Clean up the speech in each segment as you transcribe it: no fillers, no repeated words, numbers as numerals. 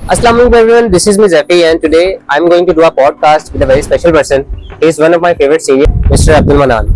Assalamu alaikum everyone, this is me Zafi and today I'm going to do a podcast with a very special person. He is one of my favorite senior, Mr. Abdul Manan.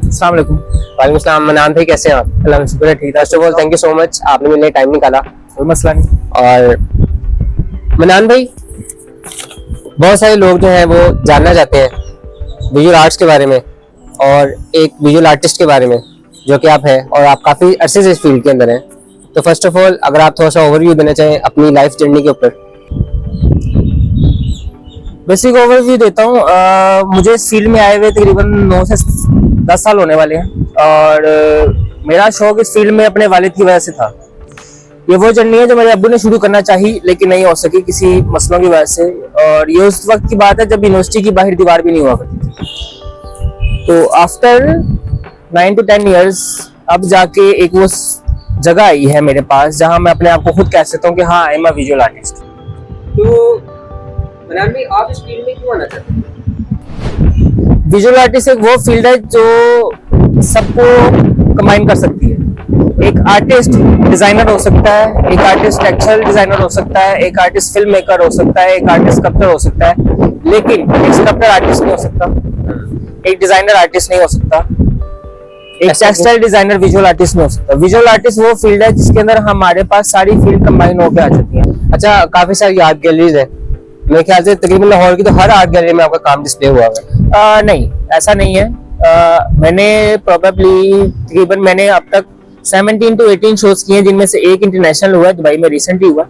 अस्सलाम वालेकुम। वालेकुम सलाम। मनान भाई कैसे हैं आप? अल्लाह का शुक्र है, ठीक है। First of all thank you so much, आपने मेरे लिए टाइम निकाला। कोई मसला नहीं। और मनान भाई, बहुत सारे लोग जो हैं वो जानना चाहते हैं विजुअल आर्ट्स के बारे में और एक विजुअल आर्टिस्ट के बारे में जो कि आप हैं और आप काफ़ी अरसे से इस फील्ड के अंदर हैं। तो फर्स्ट ऑफ ऑल अगर आप थोड़ा सा ओवरव्यू देना चाहें अपनी लाइफ जर्नी के ऊपर। बेसिक ओवरव्यू देता हूँ। मुझे इस फील्ड में आए हुए तकरीबन 9 से 10 साल होने वाले हैं और मेरा शौक इस फील्ड में अपने वालिद की वजह से था। ये वो जर्नी है जो मेरे अब्बू ने शुरू करना चाही लेकिन नहीं हो सकी किसी मसलों की वजह से, और ये उस वक्त की बात है जब यूनिवर्सिटी की बाहर दीवार भी नहीं हुआ करती थी। तो आफ्टर 9 to 10 years अब जाके एक वो जगह आई है मेरे पास जहां मैं अपने आप को खुद कह सकता हूँ कि हाँ, I am a visual artist. तो मनान भाई, आप इस फील्ड में क्यों आना चाहते हैं? विजुअल आर्टिस्ट एक वो फील्ड है जो सबको कंबाइन कर सकती है। एक आर्टिस्ट डिजाइनर हो सकता है, एक आर्टिस्ट टेक्सचुअल डिजाइनर हो सकता है, एक आर्टिस्ट फिल्म मेकर हो सकता है, एक आर्टिस्ट स्कल्पटर हो सकता है, लेकिन एक स्कल्पटर आर्टिस्ट नहीं हो सकता, एक डिजाइनर आर्टिस्ट नहीं हो सकता, एक टेक्सटाइल डिजाइनर विजुअल आर्टिस्ट नहीं हो सकता। विजुअल आर्टिस्ट वो फील्ड है जिसके अंदर हमारे पास सारी फील्ड कंबाइन होकर आ जाती है। अच्छा, काफी सारी आर्ट गैलरीज है, मेरे ख्याल से तकरीबन लाहौर की तो हर आर्ट गैलरी में आपका काम डिस्प्ले हुआ है। नहीं, ऐसा नहीं है। मैंने अब तक 17 to 18 शोज किए हैं, जिनमें से एक इंटरनेशनल हुआ है, दुबई में रिसेंटली हुआ।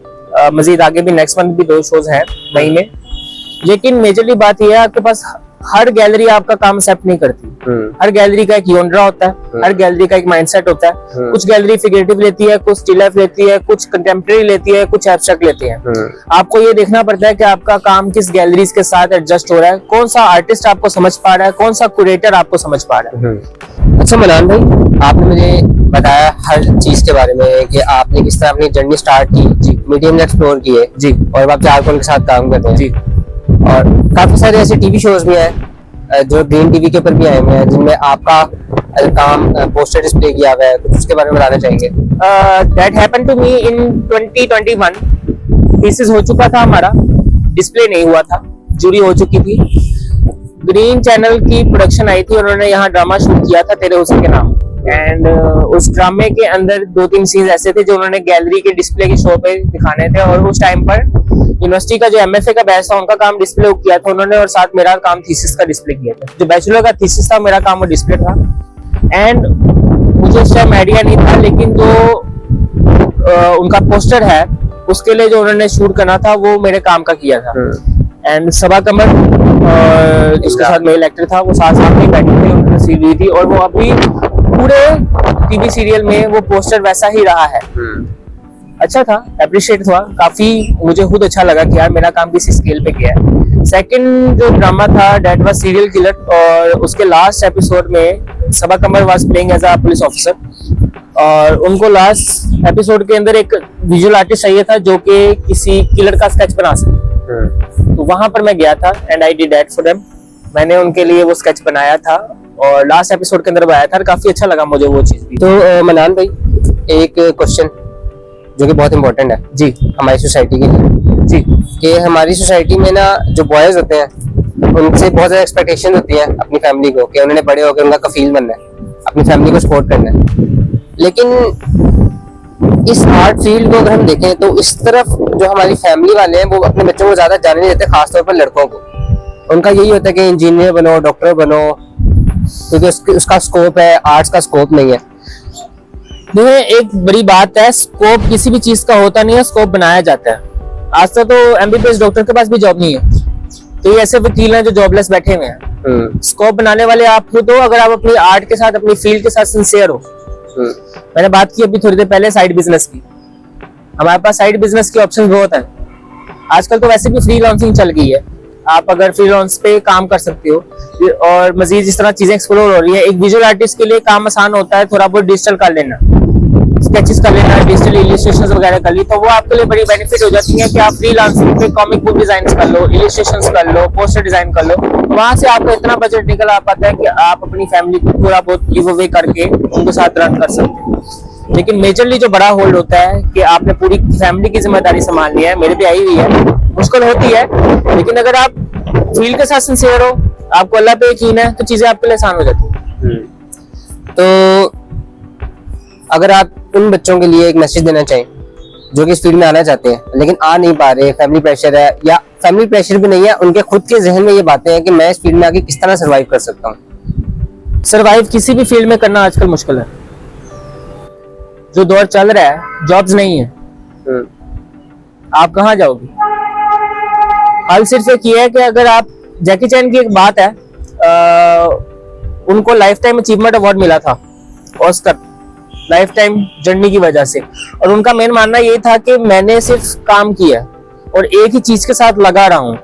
मजीद आगे भी नेक्स्ट मंथ भी 2 शोज हैं मई में। लेकिन मेजरली बात यह है, आपके पास हर गैलरी आपका काम एक्सेप्ट नहीं करती। हर गैलरी का एक योनरा होता है, हर गैलरी का एक माइंडसेट होता है। कुछ गैलरी फिगरेटिव लेती है, कुछ स्टिल लाइफ लेती है, कुछ कंटेम्प्रेरी लेती है, कुछ एब्स्ट्रैक्ट लेती है। आपको ये देखना पड़ता है कि आपका काम किस गैलरीज के साथ एडजस्ट हो रहा है, कौन सा आर्टिस्ट आपको समझ पा रहा है, कौन सा क्यूरेटर आपको समझ पा रहा है। अच्छा मनान भाई, आपने मुझे बताया हर चीज के बारे में कि आपने किस तरह अपनी जर्नी स्टार्ट की जी, मीडियम एक्सप्लोर किए जी, और आप झारखंड के साथ काम करते हैं जी। और काफी सारे ऐसे टीवी शोज भी हैं जो ग्रीन टीवी के ऊपर भी आए हुए हैं जिनमें आपका काम पोस्टर डिस्प्ले किया हुआ है, कुछ उसके बारे में बताना चाहेंगे? That happened to me in 2021। Thesis हो चुका था हमारा, डिस्प्ले नहीं हुआ था, जूरी हो चुकी थी। ग्रीन चैनल की प्रोडक्शन आई थी, उन्होंने यहाँ ड्रामा शूट किया था तेरे हुस्न के नाम। एंड उस ड्रामे के अंदर 2-3 सीन्स ऐसे थे जो उन्होंने गैलरी के डिस्प्ले के शो पे दिखाने थे, और उस टाइम पर यूनिवर्सिटी का जो एमएफए का बैच था उनका काम डिस्प्ले किया था उन्होंने, और साथ मेरा काम थीसिस का डिस्प्ले किया था। जो बैचलर का थीसिस था, मेरा काम वो डिस्प्ले था। एंड मुझे उस टाइम आइडिया नहीं था, लेकिन जो उनका पोस्टर है उसके लिए जो उन्होंने शूट करना था वो मेरे काम का किया था। एंड सबा कमर जिसके साथ मेल एक्टर था, वो साथ में बैठी थी, उन्होंने सील ली थी, और वो अभी पूरे टीवी सीरियल में वो पोस्टर वैसा ही रहा है। अच्छा था, अप्रिशिएट हुआ काफी, मुझे खुद अच्छा लगा कि यार मेरा काम किसी स्केल पे किया है। सेकंड जो ड्रामा था दैट वाज सीरियल किलर, और उसके लास्ट एपिसोड में Saba Qamar was playing as a police officer, और उनको लास्ट एपिसोड के अंदर एक विजुअल आर्टिस्ट चाहिए था जो कि किसी किलर का स्केच बना सके। तो वहां पर मैं गया था and I did that for them. मैंने उनके लिए वो स्केच बनाया था और लास्ट एपिसोड के अंदर बनाया था, और काफी अच्छा लगा मुझे वो चीज भी। तो मनान भाई, एक क्वेश्चन जो कि बहुत इंपॉर्टेंट है जी हमारी सोसाइटी के लिए जी, कि हमारी सोसाइटी में ना जो बॉयज होते हैं उनसे बहुत ज्यादा एक्सपेक्टेशन होती है अपनी फैमिली को कि उन्होंने बड़े होकर उनका कफील बनना है, अपनी फैमिली को सपोर्ट करना है। लेकिन इस आर्ट फील्ड को अगर हम देखें तो इस तरफ जो हमारी फैमिली वाले हैं वो अपने बच्चों को ज्यादा जाने नहीं देते, खासतौर पर लड़कों को। उनका यही होता है कि इंजीनियर बनो, डॉक्टर बनो, क्योंकि उसका स्कोप है, आर्ट्स का स्कोप नहीं है। देखिए, एक बड़ी बात है, स्कोप किसी भी चीज का होता नहीं है, स्कोप बनाया जाता है। आज तक तो एमबीबीएस डॉक्टर के पास भी जॉब नहीं है, तो ये ऐसे वकील हैं जो जॉबलेस बैठे हुए हैं। स्कोप बनाने वाले आप खुद हो, अगर आप अपनी आर्ट के साथ, अपनी फील्ड के साथ सिंसियर हो। मैंने बात की अभी थोड़ी देर पहले साइड बिजनेस की, हमारे पास साइड बिजनेस की ऑप्शन बहुत है। आजकल तो वैसे भी फ्रीलांसिंग चल गई है, आप अगर फ्रीलांस पे काम कर सकते हो, और मजीद जिस तरह चीजें एक्सप्लोर हो रही है। एक विजुअल आर्टिस्ट के लिए काम आसान होता है, थोड़ा बहुत डिजिटल कर लेना, स्केचेस कर लेना, डिजिटल इलस्ट्रेशंस वगैरह कर ली, तो वो आपके लिए बड़ी बेनिफिट हो जाती है कि आप फ्रीलांसिंग पे कॉमिक बुक डिजाइन कर लो, इलस्ट्रेशंस कर लो, पोस्टर डिजाइन कर लो। वहां से आपको इतना बजट निकल आ पाता है कि आप अपनी फैमिली को थोड़ा बहुत गिव अवे करके उनके साथ रन कर सकते हो। लेकिन मेजरली जो बड़ा होल्ड होता है कि आपने पूरी फैमिली की जिम्मेदारी संभालनी है, मेरे पे आई हुई है, मुश्किल होती है, लेकिन अगर आप फील्ड के साथ सिंसियर हो, आपको अल्लाह पे यकीन है, तो चीजें आपके लिए आसान हो जाती है। तो अगर आप उन बच्चों के लिए एक मैसेज देना चाहें जो कि इस फील्ड में आना चाहते हैं लेकिन आ नहीं पा रहे, फैमिली प्रेशर है या फैमिली प्रेशर भी नहीं है, उनके खुद के जहन में ये बातें हैं कि मैं इस फील्ड में आके किस तरह सर्वाइव कर सकता हूँ। सरवाइव किसी भी फील्ड में करना आजकल मुश्किल है। जो दौर चल रहा है, जॉब्स नहीं है, आप कहाँ जाओगे? हाल सिर्फ एक ये है कि अगर आप, जैकी चैन की एक बात है, उनको लाइफ टाइम अचीवमेंट अवार्ड मिला था, ऑस्कर, लाइफ टाइम जर्नी की वजह से, और उनका मेन मानना ये था कि मैंने सिर्फ काम किया और एक ही चीज के साथ लगा रहा हूँ।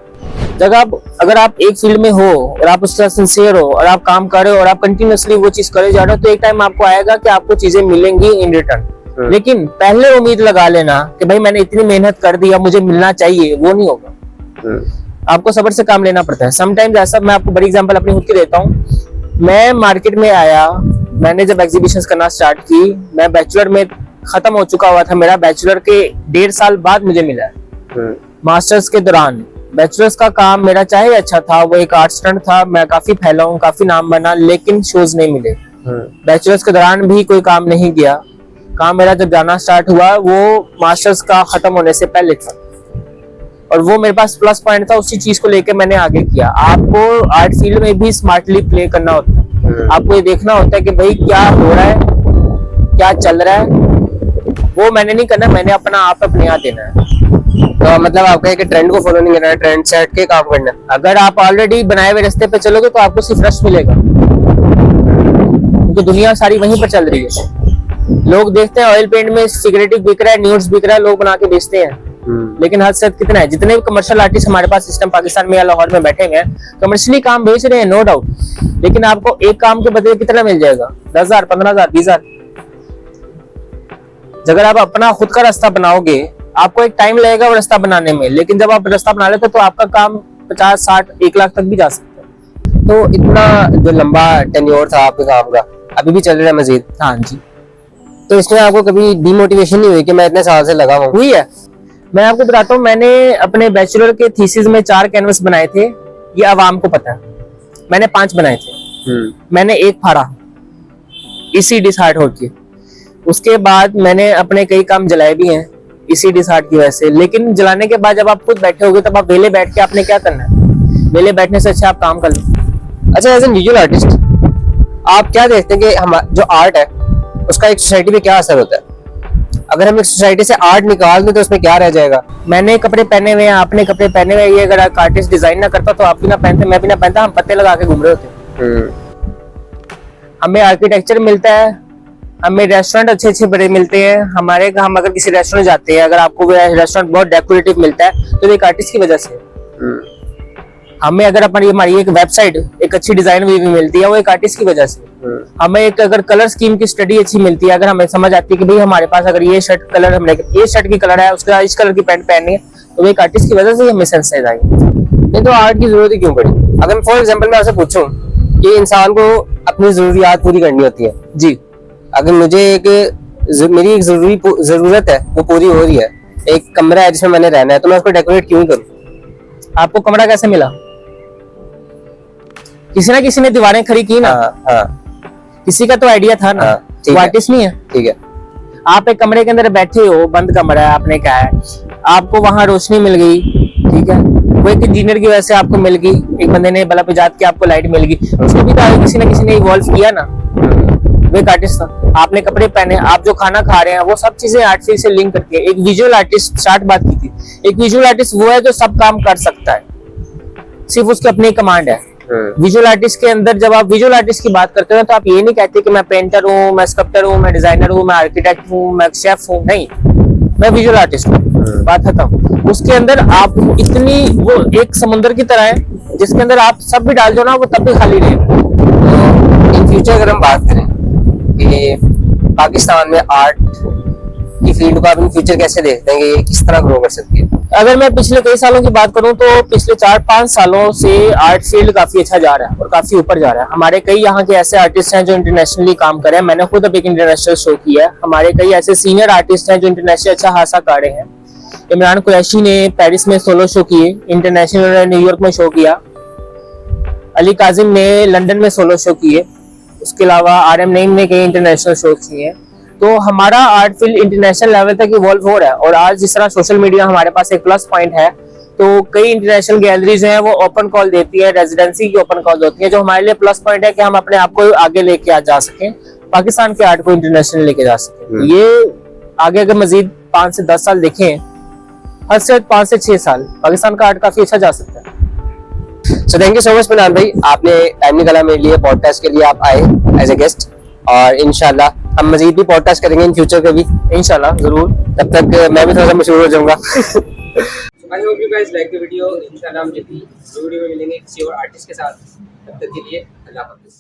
अगर आप एक फील्ड में हो और आप उसके साथ सिंसियर हो और आप काम कर रहे हो और आप कंटिन्यूअसली वो चीज करे जा रहे हो, तो एक टाइम आपको आएगा कि आपको चीजें मिलेंगी इन रिटर्न। लेकिन पहले उम्मीद लगा लेना कि भाई मैंने इतनी मेहनत कर दी, अब मुझे मिलना चाहिए, वो नहीं होगा। आपको सब्र से काम लेना पड़ता है। समटाइम्स ऐसा, मैं आपको बड़ी एग्जांपल अपनी खुद की देता हूँ। मैं मार्केट में आया, मैंने जब एग्जीबिशंस करना स्टार्ट की, मैं बैचलर में खत्म हो चुका हुआ था, मेरा बैचलर के 1.5 साल बाद मुझे मिला है। मास्टर्स के दौरान बैचलर्स का काम मेरा चाहे अच्छा था, वो एक आर्ट स्टंट था, मैं काफी फैला हूँ, काफी नाम बना, लेकिन शोज नहीं मिले। बैचलर्स के दौरान भी कोई काम नहीं गया। काम मेरा जब जाना स्टार्ट हुआ वो मास्टर्स का खत्म होने से पहले था, और वो मेरे पास प्लस पॉइंट था, उसी चीज को लेकर मैंने आगे किया। आपको आर्ट फील्ड में भी स्मार्टली प्ले करना होता है। आपको ये देखना होता है कि भाई क्या हो रहा है, क्या चल रहा है, वो मैंने नहीं करना, मैंने अपना आप अपने यहाँ देना है। तो मतलब आपका एक ट्रेंड को फॉलो नहीं करना है, ट्रेंड सेट के काम करना है। अगर आप ऑलरेडी बनाए हुए रास्ते पे चलोगे तो आपको सिर्फ रश मिलेगा, क्योंकि दुनिया सारी वहीं पर चल रही है। लोग देखते हैं ऑयल पेंट में सिगरेट बिक रहा है, न्यूड्स बिक रहा है, लोग बना के बेचते हैं, लेकिन हद से कितना है। जितने भी कमर्शियल आर्टिस्ट हमारे पास सिस्टम पाकिस्तान में या लाहौर में बैठे हुए हैं, कमर्शियली काम बेच रहे हैं, नो डाउट, लेकिन आपको एक काम के बदले कितना मिल जाएगा? 10,000, 15,000, 20,000। अगर आप अपना खुद का रास्ता बनाओगे, आपको एक टाइम लगेगा वो रास्ता बनाने में, लेकिन जब आप रास्ता बना लेते हो तो आपका काम 50, 60, 1 लाख तक भी जा सकता है। तो इतना जो लंबा टेन्योर था आपके काम का, अभी भी चल रहा है मजीद? हाँ जी। तो इसमें आपको कभी डिमोटिवेशन नहीं हुई कि मैं इतने साल से लगा हुआ? हुई है। मैं आपको बताता हूँ, मैंने अपने बैचलर के थीसिस में 4 कैनवस बनाए थे, ये आवाम को पता है। मैंने 5 बनाए थे, मैंने 1 फाड़ा इसी डिसहार्ट होके। उसके बाद मैंने अपने कई काम जलाए भी हैं इसी डिसहार्ट की वजह से। लेकिन जलाने के बाद जब आप खुद बैठे होगे, तब आप वेले बैठ के आपने क्या करना है? वेले बैठने से अच्छा आप काम कर लो। अच्छा, एज ए विजुअल आर्टिस्ट आप क्या देखते हैं कि हमारा जो आर्ट है उसका एक सोसाइटी पे क्या असर होता है? अगर हम एक सोसाइटी से आर्ट निकाल दें तो उसमें क्या रह जाएगा? मैंने कपड़े पहने हुए हैं, आपने कपड़े पहने हुए हैं, ये अगर आर्टिस्ट डिजाइन ना करता तो आप भी ना पहनते, मैं भी ना पहनता, हम पत्ते लगा के घूम रहे होते। हमें आर्किटेक्चर मिलता है, हमें रेस्टोरेंट अच्छे अच्छे बड़े मिलते हैं। हम अगर किसी रेस्टोरेंट जाते हैं, अगर आपको रेस्टोरेंट बहुत डेकोरेटिव मिलता है तो एक आर्टिस्ट की वजह से। हमें अगर हमारी एक वेबसाइट एक अच्छी डिजाइन हुई मिलती है, वो एक आर्टिस्ट की वजह से। हमें एक अगर कलर स्कीम की स्टडी अच्छी मिलती है, अगर हमें समझ आती है कि भाई हमारे पास अगर ये शर्ट कलर, हमने ये शर्ट की कलर है, उसका इस कलर की पैंट पहननी है, तो वो एक आर्टिस्ट की वजह से हमें सेंस आई। नहीं तो आर्ट की जरूरत ही क्यों पड़ी? अगर फॉर एग्जाम्पल मैं आपसे पूछूं कि इंसान को अपनी जरूरियात पूरी करनी होती है जी, अगर मेरी एक जरूरत है वो पूरी हो रही है, एक कमरा है जिसमें मैंने रहना है, तो मैं उसको डेकोरेट क्यों करूं? आपको कमरा कैसे मिला? किसी ना किसी ने दीवारें खड़ी की ना। हाँ, किसी का तो आइडिया था ना, वो आर्टिस्ट नहीं है। ठीक है, आप एक कमरे के अंदर बैठे हो, बंद कमरा है, आपने क्या है, आपको वहां रोशनी मिल गई, ठीक है, वो एक इंजीनियर की वजह से आपको मिल गई, एक बंदे ने बल्ब इजाद किया, आपको लाइट मिल गई, उसको भी तो किसी ना किसी ने इवॉल्व किया ना, वो एक आर्टिस्ट था। आपने कपड़े पहने, आप जो खाना खा रहे हैं, वो सब चीजें आर्ट फील्ड से लिंक करती है। एक विजुअल आर्टिस्ट, स्टार्ट बात की थी, एक विजुअल आर्टिस्ट वो है जो सब काम कर सकता है, सिर्फ उसकी अपनी कमांड है। विजुअल आर्टिस्ट के अंदर जब आप विजुअल आर्टिस्ट की बात करते हो तो आप ये नहीं कहते कि मैं पेंटर हूँ, मैं स्कल्पटर हूँ, मैं डिजाइनर हूँ, मैं आर्किटेक्ट हूँ, मैं शेफ हूँ, नहीं, मैं विजुअल आर्टिस्ट हूँ, बात खत्म। उसके अंदर आप इतनी, वो एक समुद्र की तरह है जिसके अंदर आप सब भी डाल दो ना, वो तब भी खाली रहेगा। तो इन फ्यूचर अगर हम बात करें कि पाकिस्तान में आर्ट की फील्ड को आप इन फ्यूचर कैसे देखते हैं कि ये किस तरह ग्रो कर सकती है? अगर मैं पिछले कई सालों की बात करूं तो पिछले 4-5 सालों से आर्ट फील्ड काफी अच्छा जा रहा है और काफी ऊपर जा रहा है। हमारे कई यहाँ के ऐसे आर्टिस्ट हैं जो इंटरनेशनली काम कर रहे हैं। मैंने खुद अब एक इंटरनेशनल शो किया है। हमारे कई ऐसे सीनियर आर्टिस्ट हैं जो इंटरनेशनल अच्छा खासा कर रहे हैं। इमरान कुरैशी ने पेरिस में सोलो शो किए, इंटरनेशनल न्यूयॉर्क में शो किया। अली काजिम ने लंदन में सोलो शो किए। उसके अलावा RM नईम ने कई इंटरनेशनल शो किए हैं। तो हमारा आर्ट फील्ड इंटरनेशनल लेवल तक इवॉल्व हो रहा है। और आज जिस तरह सोशल मीडिया हमारे पास एक प्लस पॉइंट है, तो कई इंटरनेशनल गैलरीज हैं वो ओपन कॉल देती है, रेजिडेंसी की ओपन कॉल होती है, जो हमारे लिए प्लस पॉइंट है कि हम अपने आप को आगे लेके जा सकें, पाकिस्तान के आर्ट को इंटरनेशनल लेके जा सकें। ये आगे अगर मजीद 5 से 10 साल देखें, हद से 5 से 6 साल पाकिस्तान का आर्ट काफी अच्छा जा सकता है। सो thank you so much Minan भाई, आपने टाइम निकाला मेरे लिए, पॉडकास्ट के लिए आप आए एज ए गेस्ट। और इंशाल्लाह हम मजीद भी पॉडकास्ट करेंगे इन फ्यूचर कभी, इंशाल्लाह जरूर। तब तक मैं भी थोड़ा सा मशहूर हो जाऊंगा। I hope you guys like the video. इंशाल्लाह हम जल्दी वीडियो में मिलेंगे किसी और आर्टिस्ट के साथ। तब तक के लिए अल्लाह हाफिज़।